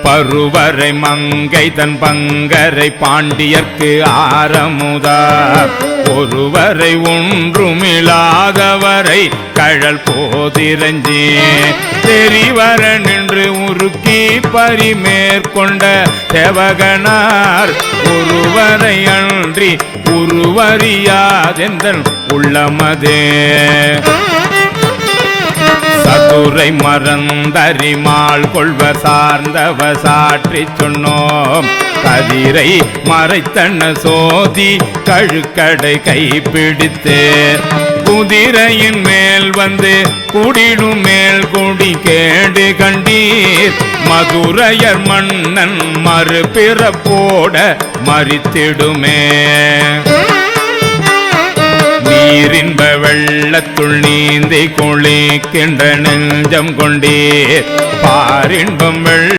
பருவரை மங்கை தன் பங்கரை பாண்டியர்க்கு ஆரமுதா ஒருவரை ஒன்றுமில்லாதவரை கழல் போதிரஞ்சி தெரிவர நின்று உருக்கி பரிமேற்கொண்ட தேவகனார் ஒருவரை அன்றி உருவறியாதெந்தன் உள்ளமதே சதுரை மறந்தறிமாள் கொள்வ சார்ந்தவ சாற்றி சொன்னோம் கதிரை மறைத்தன்ன சோதி கழுக்கடை கைப்பிடித்து குதிரையின் மேல் வந்து குடிடும் மேல் குடி கேடு கண்டீர் மதுரையர் மன்னன் மறுபிறப்போட மறித்திடுமே நீரின்ப வெள்ளத்துள் நீந்தி குளிக்கின்ற நெஞ்சம் கொண்டீர் பாரின்பம்